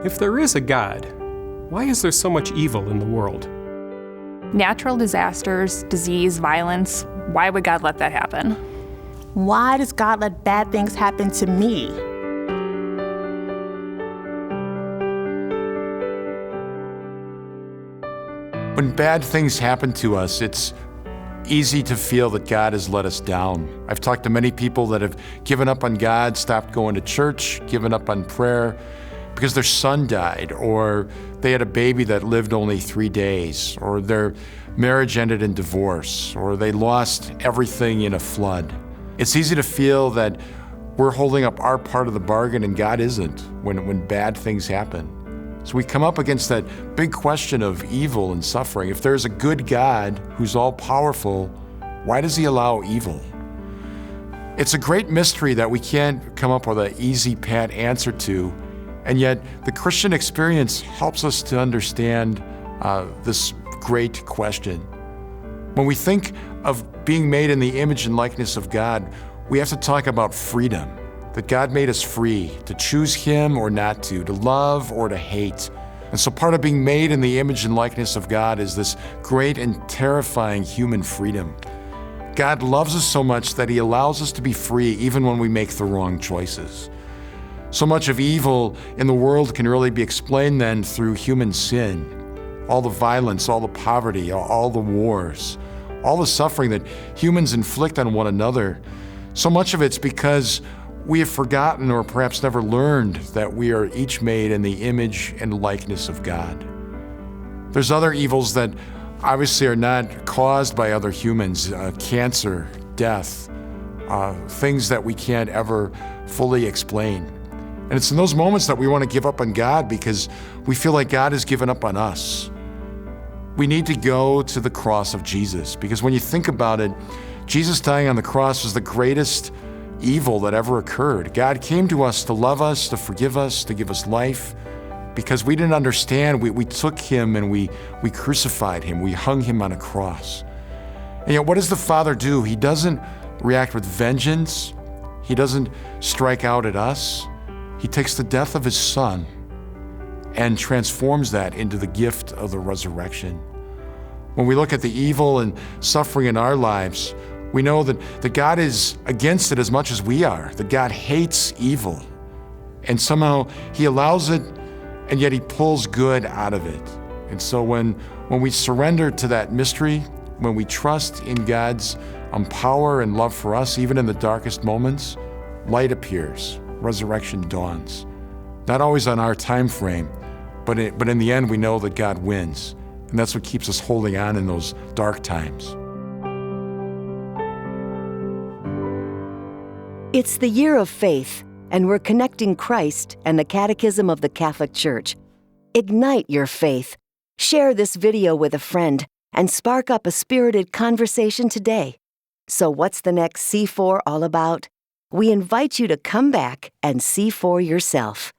If there is a God, why is there so much evil in the world? Natural disasters, disease, violence, why would God let that happen? Why does God let bad things happen to me? When bad things happen to us, it's easy to feel that God has let us down. I've talked to many people that have given up on God, stopped going to church, given up on prayer because their son died, or they had a baby that lived only 3 days, or their marriage ended in divorce, or they lost everything in a flood. It's easy to feel that we're holding up our part of the bargain and God isn't when bad things happen. So we come up against that big question of evil and suffering. If there's a good God who's all-powerful, why does he allow evil? It's a great mystery that we can't come up with an easy, pat answer to, and yet the Christian experience helps us to understand this great question. When we think of being made in the image and likeness of God, we have to talk about freedom. That God made us free to choose him or not to love or to hate. And so part of being made in the image and likeness of God is this great and terrifying human freedom. God loves us so much that he allows us to be free even when we make the wrong choices. So much of evil in the world can really be explained then through human sin. All the violence, all the poverty, all the wars, all the suffering that humans inflict on one another. So much of it's because we have forgotten or perhaps never learned that we are each made in the image and likeness of God. There's other evils that obviously are not caused by other humans, cancer, death, things that we can't ever fully explain. And it's in those moments that we want to give up on God because we feel like God has given up on us. We need to go to the cross of Jesus because when you think about it, Jesus dying on the cross was the greatest evil that ever occurred. God came to us to love us, to forgive us, to give us life. Because we didn't understand, we took him and we crucified him. We hung him on a cross. And yet what does the Father do? He doesn't react with vengeance. He doesn't strike out at us. He takes the death of his Son and transforms that into the gift of the resurrection. When we look at the evil and suffering in our lives, we know that God is against it as much as we are, that God hates evil. And somehow he allows it, and yet he pulls good out of it. And so when we surrender to that mystery, when we trust in God's power and love for us, even in the darkest moments, light appears, resurrection dawns. Not always on our time frame, but in the end we know that God wins. And that's what keeps us holding on in those dark times. It's the year of faith, and we're connecting Christ and the Catechism of the Catholic Church. Ignite your faith. Share this video with a friend and spark up a spirited conversation today. So what's the next C4 all about? We invite you to come back and see for yourself.